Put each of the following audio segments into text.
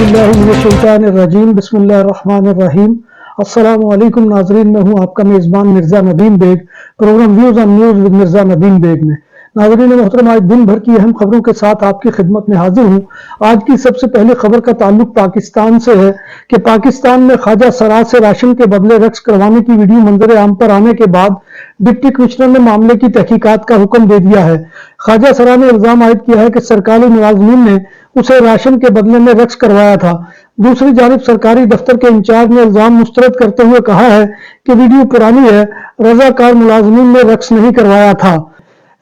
औज़ुबिल्लाहिमिनश्शैतानिर्रजीम बिस्मिल्लाहिर्रहमानिर्रहीम। अस्सलाम वालेकुम नाज़रीन, मैं हूँ आपका मेज़बान Mirza Nadeem Baig, programme views on news with Mirza Nadeem Baig में। नाज़रीन मोहतरम, आज दिन भर की अहम खबरों के साथ आपकी खिदमत में हाजिर हूँ। आज की सबसे पहली खबर का ताल्लुक पाकिस्तान से है कि पाकिस्तान में ख्वाजा सराज से राशन के बदले रक्स करवाने की वीडियो मंजर आम पर आने के बाद डिप्टी कमिश्नर ने मामले की तहकीकात का हुक्म दे दिया है। ख्वाजा सरा ने इल्जाम आयद किया है कि सरकारी मुलाजमीन ने उसे राशन के बदले में रक्स करवाया था। दूसरी जानिब सरकारी दफ्तर के इंचार्ज ने इल्जाम मुस्तरद करते हुए कहा है कि वीडियो पुरानी है, रजाकार मुलाजमीन ने रक्स नहीं करवाया था।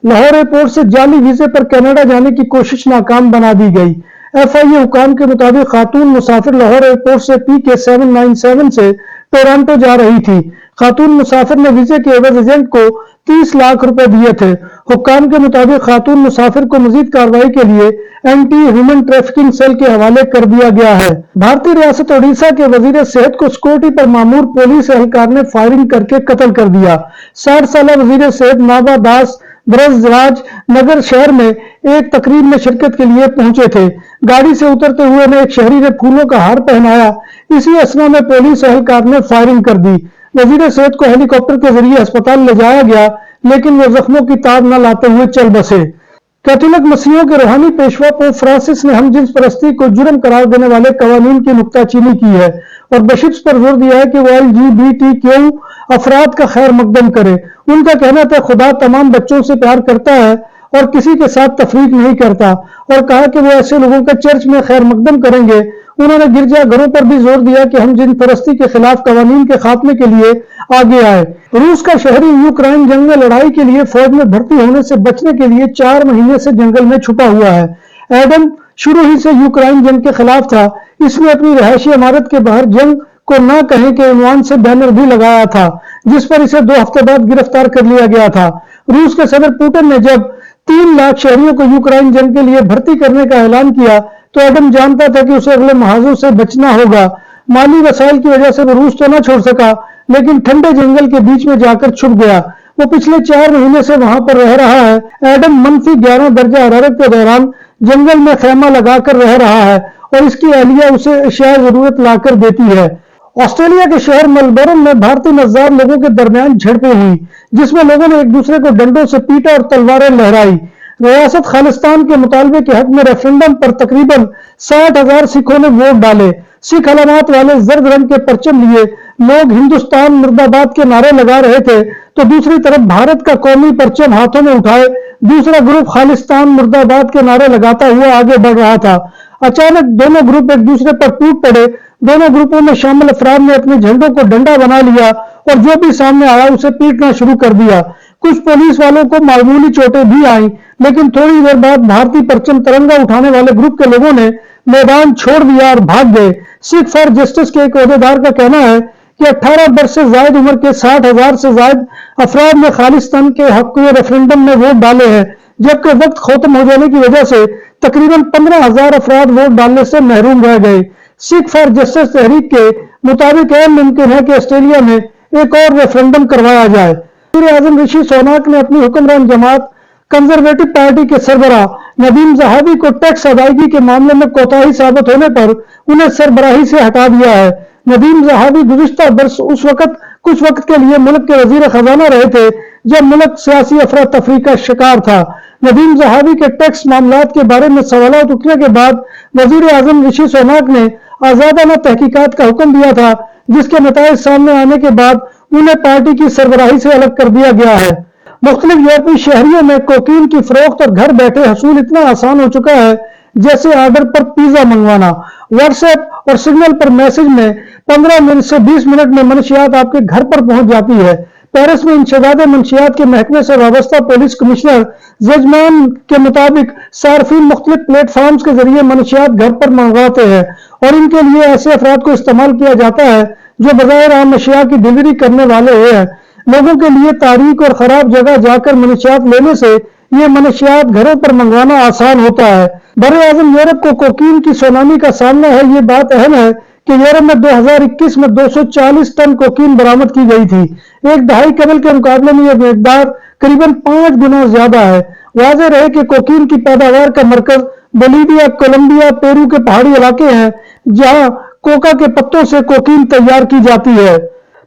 लाहौर एयरपोर्ट से जाली वीजे पर कनाडा जाने की कोशिश नाकाम बना दी गई। FIA हुकाम के मुताबिक खातून मुसाफिर लाहौर एयरपोर्ट से PK 797 से टोरंटो जा रही थी। खातून मुसाफिर ने वीजे के एवज एजेंट को 30 लाख रुपए दिए थे। हुक्काम के मुताबिक खातून मुसाफिर को मजीद कार्रवाई के लिए एंटी ह्यूमन ट्रैफिकिंग सेल के हवाले कर दिया गया है। भारतीय रियासत ओडिशा के वजीर सेहत को सिक्योरिटी पर मामूर पुलिस एहलकार ने फायरिंग करके कत्ल कर दिया। 60 साल वजीर सेहत नाबा दास ब्रजराज नगर शहर में एक तकरीब में शिरकत के लिए पहुंचे थे। गाड़ी से उतरते हुए ने एक शहरी ने फूलों का हार पहनाया। इसी असना में पुलिस एहलकार ने फायरिंग कर दी। वजीर सेहत को हेलीकॉप्टर के जरिए अस्पताल ले जाया गया, लेकिन वो जख्मों की ताब न लाते हुए चल बसे। कैथोलिक मसीहों के रूहानी पेशवा पोप फ्रांसिस ने हम जिन्स परस्ती को जुर्म करार देने वाले कवानीन की नुक्ताचीनी की है और बिशप्स पर जोर दिया है कि वो LGBTQ अफराद का खैर मकदम करे। उनका कहना था खुदा तमाम बच्चों से प्यार करता है और किसी के साथ तफरीक नहीं करता, और कहा कि वो ऐसे लोगों का चर्च में खैर मकदम करेंगे। उन्होंने गिरजा घरों पर भी जोर दिया कि हम जिन परस्ती के खिलाफ कवानीन के खात्मे के लिए आगे आए। रूस का शहरी यूक्रेन जंग में लड़ाई के लिए फौज में भर्ती होने से बचने के लिए 4 महीने से जंगल में छुपा हुआ है। एडम शुरू ही से यूक्रेन जंग के खिलाफ था। इसने अपनी रहायशी इमारत के बाहर जंग को ना कहें के उन्वान से बैनर भी लगाया था, जिस पर इसे 2 हफ्ते बाद गिरफ्तार कर लिया गया था। रूस के सदर पुतिन ने जब 3 लाख शहरियों को यूक्रेन जंग के लिए भर्ती करने का ऐलान किया तो एडम जानता था कि उसे अगले महाजों से बचना होगा। माली वसाइल की वजह से वो रूस तो न छोड़ सका, लेकिन ठंडे जंगल के बीच में जाकर छुप गया। वो पिछले 4 महीने से वहां पर रह रहा है। एडम -11 दर्जा हरारत के दौरान जंगल में खेमा लगाकर रह रहा है और इसकी अहलिया उसे अशिया जरूरत लाकर देती है। ऑस्ट्रेलिया के शहर मेलबर्न में भारतीय नज़ार लोगों के दरमियान झड़पें हुई, जिसमें लोगों ने एक दूसरे को डंडों से पीटा और तलवारें लहराई। रियासत खालिस्तान के मुतालबे के हक में रेफरेंडम पर तकरीबन 60,000 सिखों ने वोट डाले। सिख अलामत वाले जर्द रंग के परचम लिए लोग हिंदुस्तान मुर्दाबाद के नारे लगा रहे थे, तो दूसरी तरफ भारत का कौमी परचम हाथों में उठाए दूसरा ग्रुप खालिस्तान मुर्दाबाद के नारे लगाता हुआ आगे बढ़ रहा था। अचानक दोनों ग्रुप एक दूसरे पर टूट पड़े। दोनों ग्रुपों में शामिल अफराद ने अपने झंडों को डंडा बना लिया और जो भी सामने आया उसे पीटना शुरू कर दिया। कुछ पुलिस वालों को मामूली चोटें भी आईं, लेकिन थोड़ी देर बाद भारतीय परचम तिरंगा उठाने वाले ग्रुप के लोगों ने मैदान छोड़ दिया और भाग गए। सिख फॉर जस्टिस के एक ओहदेदार का कहना है कि 18 वर्ष से ज्यादा उम्र के 60,000 से ज्यादा अफराद ने खालिस्तान के हक में रेफरेंडम में वोट डाले हैं, जबकि वक्त खत्म हो जाने की वजह से तकरीबन 15,000 अफराद वोट डालने से महरूम रह गए। सिख फॉर जस्टिस तहरीक के मुताबिक मुमकिन है कि ऑस्ट्रेलिया में एक और रेफरेंडम करवाया जाए। वज़ीर आज़म ऋषि सुनाक ने अपनी हुक्मरान जमात कंजरवेटिव पार्टी के सरबराह नदीम ज़हाबी को टैक्स अदायगी के मामले में कोताही साबित होने पर उन्हें सरबराही से हटा दिया है। नदीम ज़हाबी गुज़िश्ता बरस कुछ वक्त के लिए मुल्क के वजीर खजाना रहे थे, जब मुल्क सियासी अफरा तफरी का शिकार था। नदीम ज़हाबी के टैक्स मामलात के बारे में सवालात उठने के बाद वज़ीर आज़म ऋषि सुनाक ने आज़ादाना तहकीकात का हुक्म दिया था, जिसके नताइज सामने आने के बाद उन्हें पार्टी की सरबराही से अलग कर दिया गया है। मुख्तलिफ यूरोपीय शहरियों में कोकीन की फरोख्त और घर बैठे हसूल इतना आसान हो चुका है जैसे ऑर्डर पर पिज्जा मंगवाना। व्हाट्सएप और सिग्नल पर मैसेज में 15 मिनट से 20 मिनट में मनशियात आपके घर पर पहुंच जाती है। पेरिस में इंशदाद मनशियात के महकमे से वाबस्ता पुलिस कमिश्नर जजमान के मुताबिक सार्फिन मुख्तलिफ प्लेटफॉर्म्स के जरिए मनशियात घर पर मंगवाते हैं और इनके लिए ऐसे अफराद को इस्तेमाल किया जाता है जो बजाय आम अशिया की डिलीवरी करने वाले हैं। लोगों के लिए तारीख और खराब जगह जाकर मनशियात लेने से ये मनशियात घरों पर मंगवाना आसान होता है। बड़े आजम यूरोप को कोकीन की सुनामी का सामना है। ये बात अहम है कि यूरोप में 2021 में 240 टन कोकीन बरामद की गई थी। एक दहाई कबल के मुकाबले में यह मकदार करीबन 5 गुना ज्यादा है। वाज़ेह रहे कि कोकीन की पैदावार का मरकज बोलीविया, कोलंबिया, पेरू के पहाड़ी इलाके हैं जहां कोका के पत्तों से कोकीन तैयार की जाती है।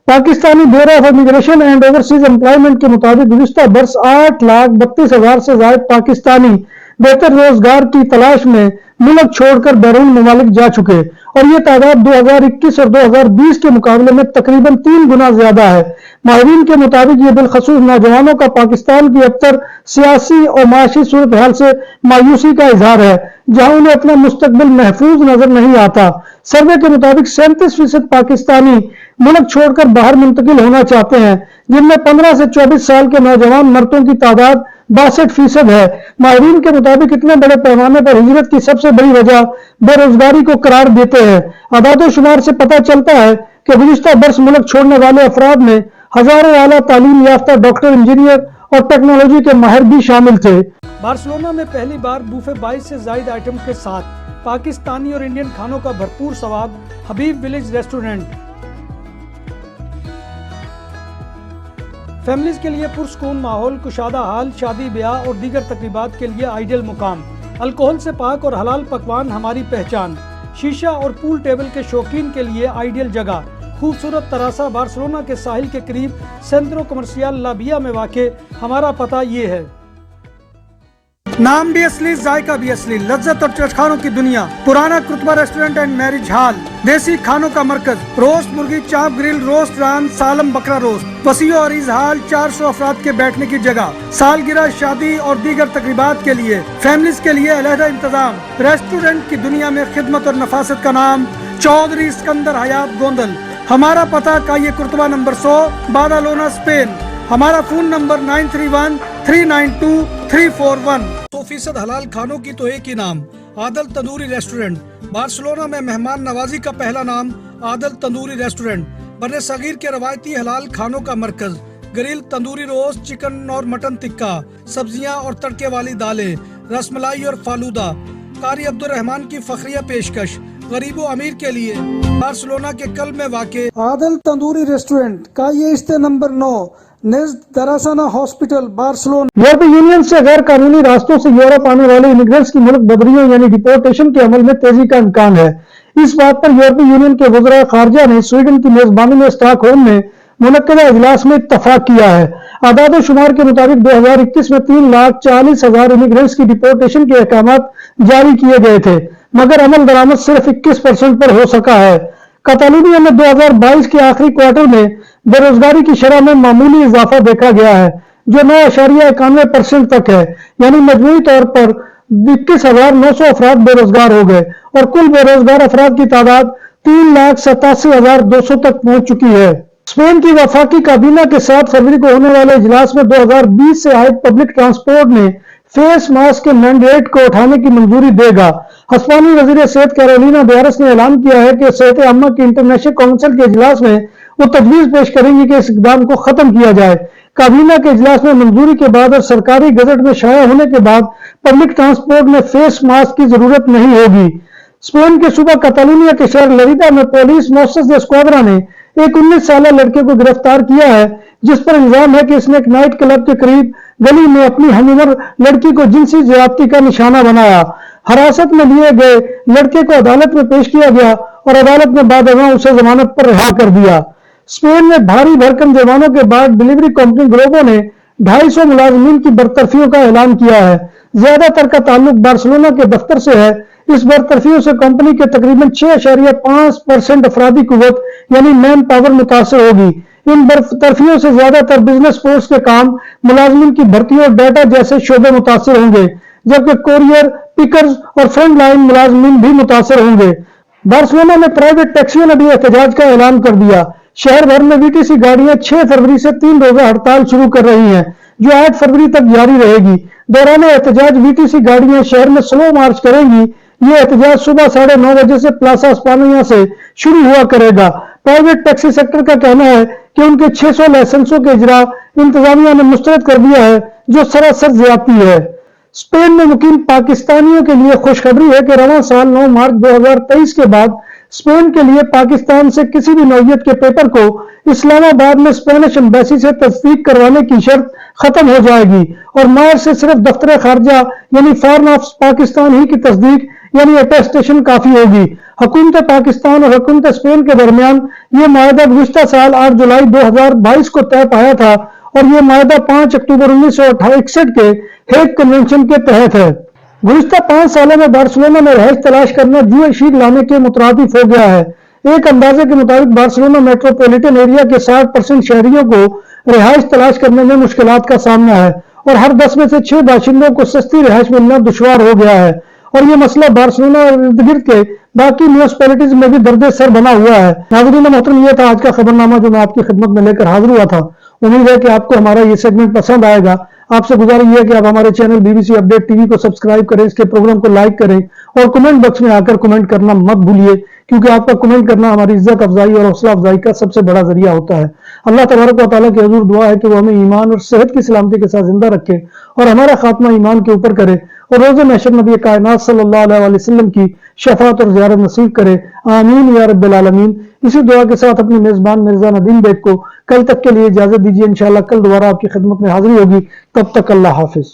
Pakistani bureau of immigration and overseas employment के मुताबिक गुज़िश्ता बरस 8,32,000 से ज्यादा पाकिस्तानी बेहतर रोजगार की तलाश में मुल्क छोड़कर बैरून ममालिक जा चुके और ये तादाद 2021 और 2020 के मुकाबले में तकरीबन 3 गुना ज्यादा है। माहिरीन के मुताबिक ये बिलखसूस नौजवानों का पाकिस्तान की अबतर सियासी और माशी सूरत हाल से मायूसी का इजहार है, जहां उन्हें अपना मुस्तकबिल महफूज नजर नहीं आता। सर्वे के मुताबिक 37% पाकिस्तानी मुल्क छोड़कर बाहर मुंतकिल होना चाहते हैं, जिनमें 15 से 24 साल के नौजवान मर्दों की तादाद 62% है। माहिरीन के मुताबिक इतने बड़े पैमाने पर हिजरत की सबसे बड़ी वजह बेरोजगारी को करार देते हैं। आदादोशुमार से पता चलता है कि गुज़िश्ता बरस मुल्क छोड़ने वाले अफराद में हजारों आला तालीम याफ्ता डॉक्टर, इंजीनियर और टेक्नोलॉजी के माहिर भी शामिल थे। बार्सिलोना में पहली बार बूफे 22 से ज्यादा आइटम के साथ पाकिस्तानी और इंडियन खानों का भरपूर स्वाद हबीब विलेज रेस्टोरेंट। फैमिलीज के लिए पुरसकून माहौल, कुशादा हाल, शादी ब्याह और दीगर तकरीबात के लिए आइडियल मुकाम। अल्कोहल से पाक और हलाल पकवान हमारी पहचान। शीशा और पूल टेबल के शौकीन के लिए आइडियल जगह। खूबसूरत तरासा बार्सिलोना के साहिल के करीब सेंट्रो कमर्शियल ला विया में वाक़े। हमारा पता ये है। नाम भी असली, जायका भी असली, लज्जत और चटखानों की दुनिया। पुराना कुतबा रेस्टोरेंट एंड मैरिज हॉल, देसी खानों का मरकज, रोस्ट मुर्गी, चाप ग्रिल, रोस्ट रान, सालम बकरा रोस्ट, वसीओ और इजहाल, 400 अफराद के बैठने की जगह, सालगिरह, शादी और दीगर तकरीबात के लिए, फैमिलीज के लिए अलहदा इंतजाम। रेस्टोरेंट की दुनिया में खिदमत और नफासत का नाम चौधरी सिकंदर हयात गोंदल। हमारा पता काये कुर्तबा नंबर 100, बादालोना, स्पेन। हमारा फोन नंबर 9313923341। 100% हलाल खानों की तो एक ही नाम, आदल तंदूरी रेस्टोरेंट। बार्सिलोना में मेहमान नवाजी का पहला नाम आदल तंदूरी रेस्टोरेंट। बर्रे सगीर के रवायती हलाल खानों का मरकज। ग्रिल, तंदूरी रोस्ट, चिकन और मटन टिक्का, सब्जियां और तड़के वाली दालें, रसमलाई और फालूदा। कारी अब्दुर्रहमान की फखरिया पेशकश गरीबो अमीर के लिए। बार्सिलोना के कल्ब में वाक़े आदल तंदूरी रेस्टोरेंट का ये इस्ते नंबर 9 दरासाना हॉस्पिटल, बार्सिलोना। यूरोपीय यूनियन से गैर कानूनी रास्तों से यूरोप आने वाले इमिग्रेंट्स की मुल्क बदरियों यानी डिपोर्टेशन के अमल में तेजी का इम्कान है। इस बात पर यूरोपीय यूनियन के वज़रा खारजा ने स्वीडन की मेजबानी में स्टॉकहोम में मुनक्किदा इजलास में इत्तफाक किया है। आदाद शुमार के मुताबिक 2021 में 3,40,000 इमिग्रेंट्स की डिपोर्टेशन के अहकामात जारी किए गए थे, मगर अमल दरामद सिर्फ 21% पर हो सका है। कतालुनिया में 2022 के आखिरी क्वार्टर में बेरोजगारी की शरह में मामूली इजाफा देखा गया है, जो 9.91% तक है, यानी मजमूई तौर पर 21,900 अफराद बेरोजगार हो गए और कुल बेरोजगार अफराद की तादाद 3,87,200 तक पहुंच चुकी है। स्पेन की वफाकी काबीना के 7 फरवरी को होने वाले इजलास में 2020 से आयद पब्लिक ट्रांसपोर्ट में फेस मास्क के मैंडेट को उठाने की मंजूरी देगा। हस्पानी वजीर सेहत कैरोलिना बेयरस ने ऐलान किया है कि सेहत अम्मा की इंटरनेशनल काउंसिल के इजलास में वो तजवीज पेश करेंगी कि इस इकदाम को खत्म किया जाए। काबीना के इजलास में मंजूरी के बाद और सरकारी गजट में शाया होने के बाद पब्लिक ट्रांसपोर्ट में फेस मास्क की जरूरत नहीं होगी। स्पेन के सूबा कतालुनिया के शहर लरीदा में पुलिस मोसेस दे स्क्वाड्रा ने एक 19 साल लड़के को गिरफ्तार किया है, जिस पर इल्जाम है कि इसने एक नाइट क्लब के करीब गली में अपनी हमउम्र लड़की को जिनसी ज्यादती का निशाना बनाया। हिरासत में लिए गए लड़के को अदालत में पेश किया गया और अदालत ने बाद उसे जमानत पर रिहा कर दिया। स्पेन में भारी भरकम जुर्मानों के बाद डिलीवरी कंपनी ग्लोबो ने 250 मुलाजमीन की बरतरफियों का ऐलान किया है। ज्यादातर का ताल्लुक बार्सिलोना के दफ्तर से है। इस बरतरफियों से कंपनी के तकरीबन 6.5% अफरादी कुव्वत यानी मैन पावर मुतासर होगी। इन बरतरफियों से ज्यादातर बिजनेस फोर्स के काम, मुलाजमीन की भर्ती और डाटा जैसे शोबे मुतासर होंगे, जबकि कोरियर, पिकर्स और फ्रंट लाइन मुलाजमीन भी मुतासर होंगे। बार्सिलोना में प्राइवेट टैक्सियों ने भी एहतजाज का ऐलान कर दिया। शहर भर में वीटीसी गाड़ियां 6 फरवरी से 3 रोजा हड़ताल शुरू कर रही हैं, जो 8 फरवरी तक जारी रहेगी। दौरान एहतजाज वीटीसी गाड़ियां शहर में स्लो मार्च करेंगी। ये एहतजाज सुबह 9:30 बजे से प्लाजा एस्पानिया से शुरू हुआ करेगा। प्राइवेट टैक्सी सेक्टर का कहना है कि उनके 600 लाइसेंसों के इजरा इंतजामिया ने मुस्तरद कर दिया है, जो सरासर ज्यादती है। स्पेन में मुकीम पाकिस्तानियों के लिए खुशखबरी है कि रवां साल 9 मार्च 2023 के बाद स्पेन के लिए पाकिस्तान से किसी भी नौयत के पेपर को इस्लामाबाद में स्पेनिश एम्बेसी से तस्दीक करवाने की शर्त खत्म हो जाएगी और मार्च से सिर्फ दफ्तर खारजा यानी फॉरेन ऑफिस पाकिस्तान ही की तस्दीक यानी अटेस्टेशन काफी होगी। हुकूमत पाकिस्तान और हुकूमत स्पेन के दरमियान ये माहदा गुज़िश्ता साल 8 जुलाई 2022 को तय पाया था और ये माहदा 5 अक्टूबर 1961 के हेग कन्वेंशन के तहत है। गुज़िश्ता 5 सालों में बार्सिलोना में रहायश तलाश करना जुए शीट लाने के मुतरादिफ हो गया है। एक अंदाजे के मुताबिक बार्सिलोना मेट्रोपॉलिटन एरिया के 60% शहरियों को रिहायश तलाश करने में मुश्किलात का सामना है और हर 10 में से 6 बाशिंदों को सस्ती रिहायश मिलना दुश्वार हो गया है और ये मसला बार्सिलोना और इर्द गिर्द के बाकी म्यूनिसिपैलिटीज में भी दर्द सर बना हुआ है। नाज़रीन मोहतरम, ये था आज का खबरनामा जो मैं आपकी खिदमत में लेकर हाजिर हुआ था। उम्मीद है कि आपको हमारा ये सेगमेंट पसंद आएगा। आपसे गुजारिश है कि आप हमारे चैनल BBC अपडेट टीवी को सब्सक्राइब करें, इसके प्रोग्राम को लाइक करें और कमेंट बॉक्स में आकर कमेंट करना मत भूलिए, क्योंकि आपका कमेंट करना हमारी इज्जत अफजाई और हौसला अफजाई का सबसे बड़ा जरिया होता है। अल्लाह तबारक व तआला की हुजूर दुआ है कि वो हमें ईमान और सेहत की सलामती के साथ जिंदा रखे और हमारा खात्मा ईमान के ऊपर करे और रोज़े महशर नबी कायनात सल्लल्लाहु अलैहि वसल्लम की शफाअत और ज़ियारत नसीब करे। आमीन या रब्बिल आलमीन। इसी दुआ के साथ अपनी मेजबान मिर्जा नदीम बेग को कल तक के लिए इजाजत दीजिए। इंशाअल्लाह कल दोबारा आपकी खिदमत में हाजिरी होगी। तब तक अल्लाह हाफिज।